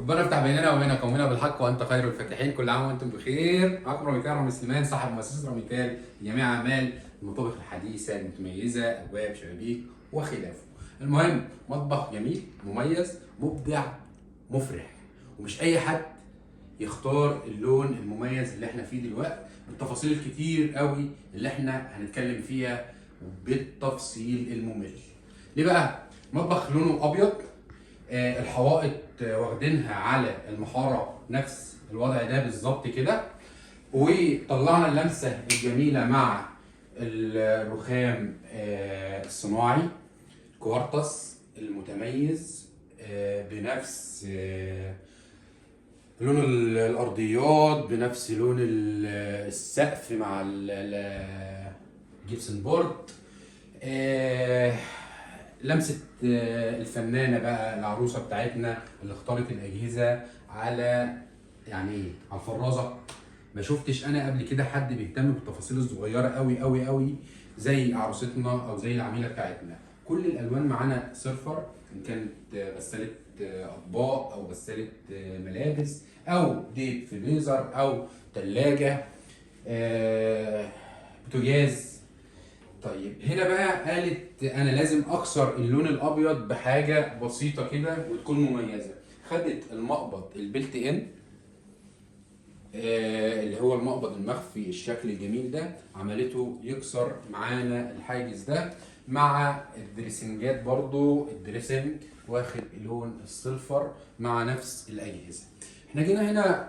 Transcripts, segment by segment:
ربنا يفتح بيننا وبين قومنا بالحق وانت خير الفاتحين. كل عام وانتم بخير. معكم رامي رامي سليمان، صاحب مؤسسه راميتال لجميع اعمال المطابخ الحديثه المتميزه، ابواب، شبابيك وخلافه. المهم، مطبخ جميل مميز مبدع مفرح، ومش اي حد يختار اللون المميز اللي احنا فيه دلوقتي بالتفاصيل الكتير قوي اللي احنا هنتكلم فيها بالتفصيل الممل. ليه بقى؟ مطبخ لونه ابيض، الحوائط واخدينها على المحاره نفس الوضع ده بالظبط كده، وطلعنا اللمسه الجميله مع الرخام الصناعي كوارتز المتميز بنفس لون الارضيات، بنفس لون السقف مع الجبسن بورد. لمسه الفنانه بقى العروسه بتاعتنا اللي اختارت الاجهزه على يعني ايه، على الفرازه. ما شفتش انا قبل كده حد بيهتم بالتفاصيل الصغيره قوي قوي قوي زي عروستنا او زي العميله بتاعتنا. كل الالوان معانا صرفر، ان كانت غساله اطباق او غساله ملابس او ديب فريزر او ثلاجه، بوتاجاز. طيب هنا بقى قالت انا لازم اكسر اللون الابيض بحاجه بسيطه كده وتكون مميزه. خدت المقبض البلت ان، اللي هو المقبض المخفي الشكل الجميل ده، عملته يكسر معانا الحاجز ده مع الدريسنجات. برضو الدريسنج واخد لون السيلفر مع نفس الاجهزه. احنا جينا هنا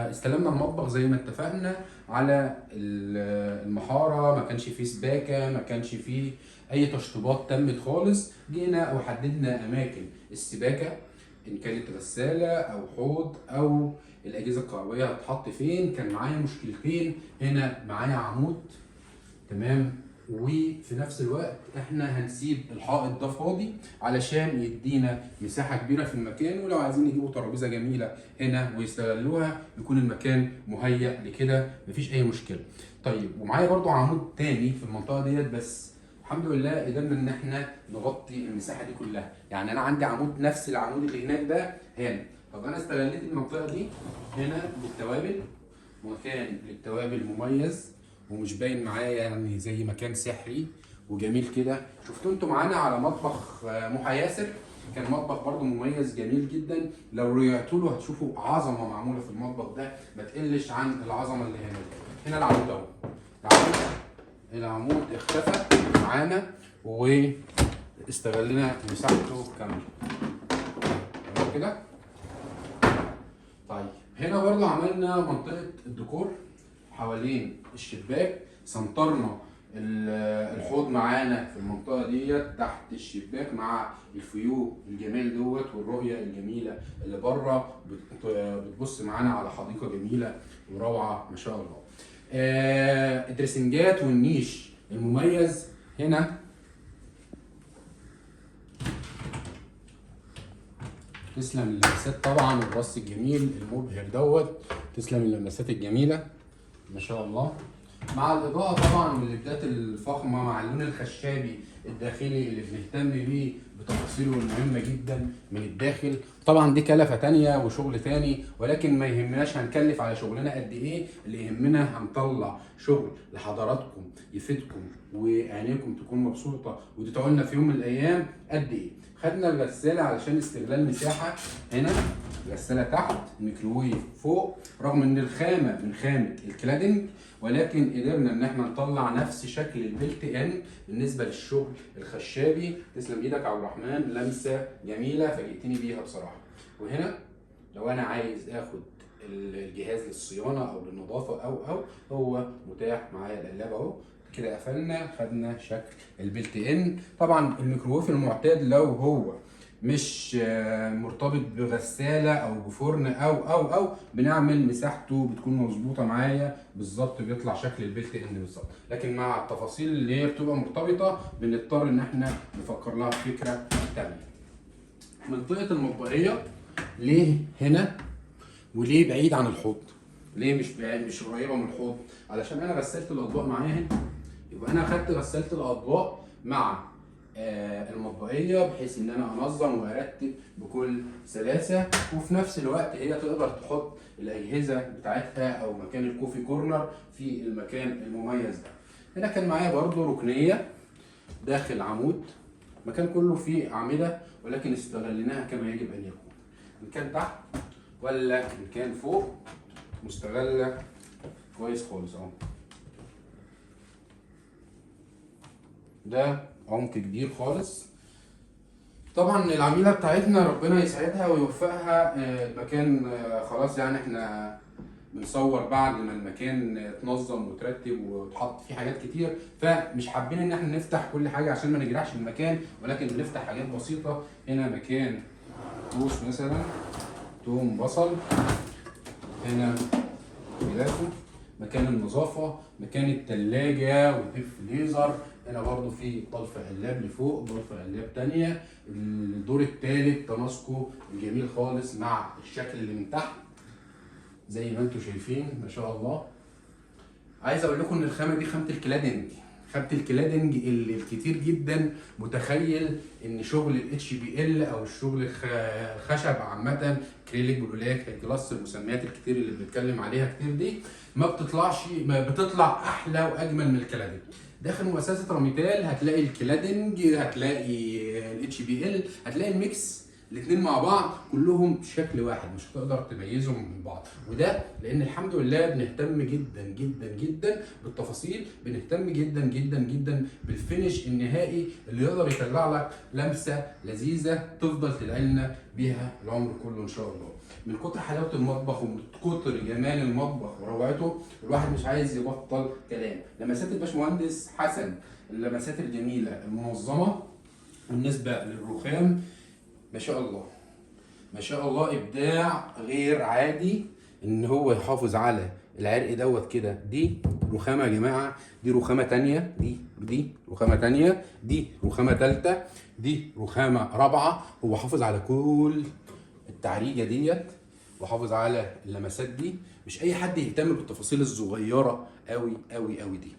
استلمنا المطبخ زي ما اتفقنا على المحاره، ما كانش فيه سباكه، ما كانش فيه اي تشطيبات تمت خالص. جينا وحددنا اماكن السباكه، ان كانت غساله او حوض او الاجهزه الكهربائيه هتتحط فين. كان معايا مشكلتين، هنا معايا عمود تمام، وفي نفس الوقت احنا هنسيب الحائط ده فاضي علشان يدينا مساحه كبيره في المكان، ولو عايزين يجيبوا ترابيزه جميله هنا ويستغلوها يكون المكان مهيأ لكده، مفيش اي مشكله. طيب ومعايا برضو عمود تاني في المنطقه ديت، بس الحمد لله قدرنا ان احنا نغطي المساحه دي كلها. يعني انا عندي عمود نفس العمود اللي هناك ده هنا. طب انا استغليت المنطقه دي هنا للتوابل، مكان للتوابل مميز ومش باين معايا يعني زي مكان سحري وجميل كده. شفتوا انتوا معانا على مطبخ محا ياسر، كان مطبخ برضو مميز جميل جدا. لو رجعتوا له هتشوفوا عظمه معموله في المطبخ ده ما تقلش عن العظمه اللي هنا. هنا العمود اهو، العمود اختفى معانا واستغلنا مساحته كامله كده. طيب هنا برضو عملنا منطقه الديكور حوالين الشباك، سنطرنا الحوض معانا في المنطقه ديت تحت الشباك مع الفيو الجميل دوت والرؤيه الجميله اللي بره بتبص معانا على حديقه جميله وروعه ما شاء الله. الدريسنجات والنيش المميز هنا، تسلم اللمسات طبعا والرص الجميل المبهر دوت، تسلم اللمسات الجميله ما شاء الله، مع الاضاءه طبعا والليدات الفخمه مع اللون الخشابي الداخلي اللي بنهتم بيه بتفاصيله المهمه جدا من الداخل. طبعا دي كلفه تانيه وشغل تاني، ولكن ما يهمناش هنكلف على شغلنا قد ايه، اللي يهمنا هنطلع شغل لحضراتكم يفيدكم وعينيكم تكون مبسوطه وتدعوا لنا في يوم من الايام قد ايه. خدنا الغساله علشان استغلال مساحه، هنا غساله تحت، ميكروويف فوق، رغم ان الخامه من خامه الكلادنج ولكن قدرنا ان احنا نطلع نفس شكل البلت ان بالنسبه للشغل الخشابي. تسلم ايدك يا عبد الرحمن، لمسه جميله فاجئتني بيها بصراحه. وهنا لو انا عايز اخد الجهاز للصيانه او للنظافه او هو متاح معايا القلاب اهو كده. قفلنا خدنا شكل البلت ان. طبعا الميكروويف المعتاد لو هو مش مرتبط بغساله او بفرن او بنعمل مساحته بتكون مظبوطه معايا بالظبط، بيطلع شكل البلت ان بالظبط. لكن مع التفاصيل اللي هي بتبقى مرتبطه بنضطر ان احنا نفكر لها فكره تانيه. منطقه المطبخيه ليه هنا وليه بعيد عن الحوض؟ ليه مش بعيد، مش قريبه من الحوض؟ علشان انا غسلت الاطباق معايا هنا، يبقى انا اخدت غساله الاطباق مع المطبخيه، بحيث ان انا انظم وارتب بكل سلاسه، وفي نفس الوقت هي تقدر تحط الاجهزه بتاعتها او مكان الكوفي كورنر في المكان المميز ده. هنا كان معايا برضو ركنيه داخل عمود، مكان كله فيه اعمده ولكن استغليناها كما يجب ان يكون، ان كان تحت ولا ان كان فوق مستغله كويس خالص اهو. ده عمق كبير خالص. طبعا العميله بتاعتنا ربنا يسعدها ويوفقها، المكان خلاص يعني احنا بنصور بعد ما المكان اتنظم وترتب وتحط فيه حاجات كتير، فمش حابين ان احنا نفتح كل حاجه عشان ما نجرحش المكان، ولكن بنفتح حاجات بسيطه. هنا مكان توس مثلا، توم بصل، هنا فلافل، مكان النظافه، مكان التلاجة والديب فريزر. هنا برضو في طلف قلاب لفوق، طلف قلاب تانية، الدور التالت تناسقه الجميل خالص مع الشكل اللي من تحت زي ما انتم شايفين ما شاء الله. عايز اقول لكم ان الخامه دي خامه الكلادنج، خامه الكلادنج اللي الكتير جدا متخيل ان شغل الاتش بي ال او الشغل الخشب عامه، كريليك، برولاك، جلاس، المسميات الكتير اللي بنتكلم عليها كتير دي، ما بتطلع احلى واجمل من الكلادنج. داخل مؤسسه راميتال هتلاقي الكلادنج، هتلاقي الاتش بي ال، هتلاقي الميكس، الاثنين مع بعض كلهم شكل واحد، مش هتقدر تميزهم من بعض. وده لان الحمد لله بنهتم جدا جدا جدا بالتفاصيل، بنهتم جدا جدا جدا بالفينش النهائي اللي يقدر يطلع لك لمسه لذيذه تفضل تدعي لنا بيها العمر كله ان شاء الله. من كتر حلاوه المطبخ ومن كتر جمال المطبخ وروعته الواحد مش عايز يبطل كلام. لمسات الباشمهندس حسن، اللمسات الجميله المنظمه. بالنسبه للرخام ما شاء الله ما شاء الله، ابداع غير عادي ان هو يحافظ على العرق دوت كده. دي رخامه يا جماعه، دي رخامه تانية، دي رخامه تانية، دي رخامه تالتة، دي رخامه رابعه. هو حافظ على كل التعريجه ديت وحافظ على اللمسات دي. مش اي حد يهتم بالتفاصيل الصغيره قوي قوي قوي دي.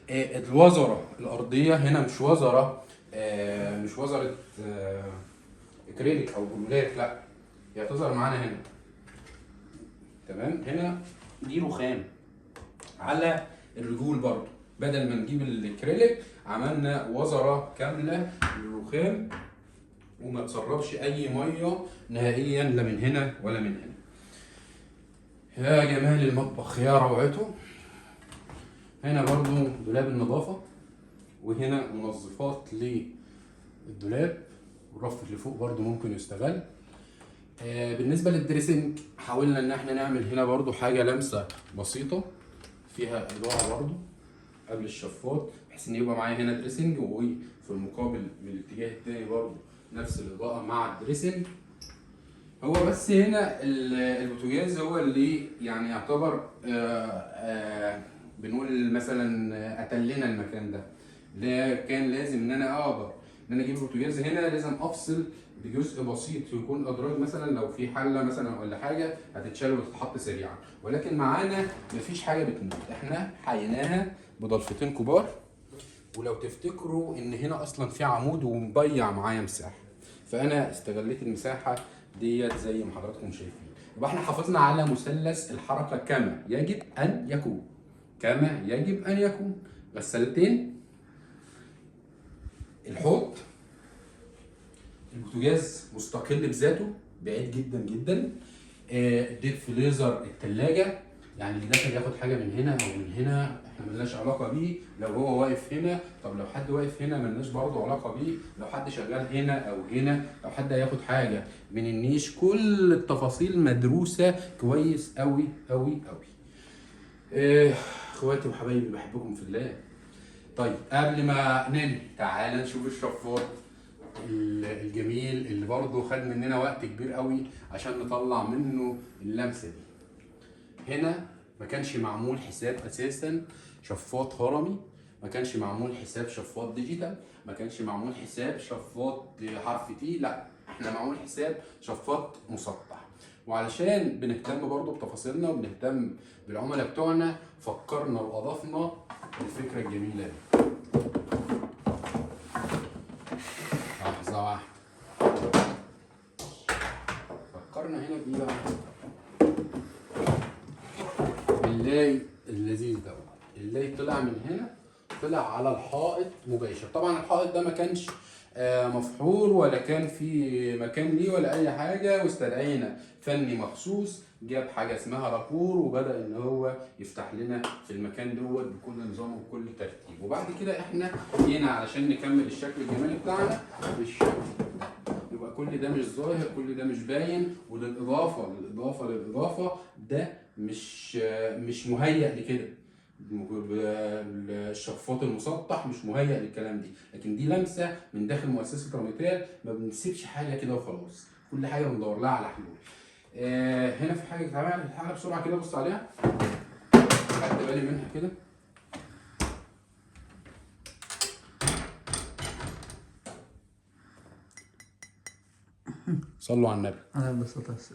الوزره الارضيه هنا مش وزره، مش وزره اكريليك او برولاك، لا هي هتظهر معانا هنا تمام. هنا دي رخام على الرجول برضو، بدل ما نجيب الاكريليك عملنا وزره كامله للرخام وما تسربش اي ميه نهائيا لا من هنا ولا من هنا. يا جمال المطبخ يا روعته. هنا برضو دولاب النظافه، وهنا منظفات للدولاب، والرف اللي فوق برضو ممكن يستغل. بالنسبه للدريسنج حاولنا ان احنا نعمل هنا برضو حاجه لمسه بسيطه فيها اضاءه برضو قبل الشفاط، بحيث ان يبقى معايا هنا دريسنج، وفي المقابل من الاتجاه التاني برضو نفس الاضاءه مع الدريسنج. هو بس هنا البوتاجاز هو اللي يعني يعتبر بنقول مثلا قتلنا المكان ده. كان لازم ان انا اقدر ان انا اجيب البوتاجاز هنا، لازم افصل بجزء بسيط يكون ادراج، مثلا لو في حله مثلا ولا حاجه هتتشال وتتحط سريعا. ولكن معانا مفيش حاجه بتموت، احنا حييناها بضلفتين كبار. ولو تفتكروا ان هنا اصلا في عمود ومضيع معايا مساحه، فانا استغليت المساحه ديت زي ما حضراتكم شايفين. يبقى احنا حافظنا على مثلث الحركه كما يجب ان يكون، كما يجب ان يكون. غسالتين، الحوض، البوتاجاز مستقل بذاته بعيد جدا جدا، الديب فريزر، الثلاجه، يعني اللي داخل ياخد حاجه من هنا او من هنا احنا ملناش علاقه بيه. لو هو واقف هنا، طب لو حد واقف هنا ملناش برضه علاقه بيه. لو حد شغال هنا او هنا، لو حد هياخد حاجه من النيش، كل التفاصيل مدروسه كويس قوي قوي قوي. اخواتي وحبايبي بحبكم في الله. طيب قبل ما ننهي تعالى نشوف الشفاط الجميل اللي برضه خد مننا وقت كبير قوي عشان نطلع منه اللمسه دي. هنا ما كانش معمول حساب اساسا شفاط هرمي، ما كانش معمول حساب شفاط ديجيتال، ما كانش معمول حساب شفاط حرف تي، لا احنا معمول حساب شفاط مسطح. وعلشان بنهتم برضه بتفاصيلنا وبنهتم بالعملاء بتوعنا، فكرنا واضفنا الفكره الجميله دي. لحظة واحدة. فكرنا هنا بإيه بقى؟ اللاي اللذيذ دوت. اللاي طلع من هنا، طلع على الحائط مباشر. طبعا الحائط ده ما كانش مفحور ولا كان في مكان ليه ولا اي حاجه، واستدعينا فني مخصوص جاب حاجه اسمها راكور وبدا ان هو يفتح لنا في المكان دوت بكل نظام وبكل ترتيب. وبعد كده احنا جينا علشان نكمل الشكل الجمالي بتاعنا بالشكل ده. يبقى كل ده مش ظاهر، كل ده مش باين. وللاضافه ده مش مهيأ لكده. الشفاط المسطح مش مهيأ للكلام دي، لكن دي لمسه من داخل مؤسسه راميتال. ما بنسيبش حاجه كده وخلاص، كل حاجه بندور لها على حلول. هنا في حاجه اتعمل حاجه بسرعه كده، بص عليها، خدت بالي منها كده. صلوا على النبي. انا انبسطت.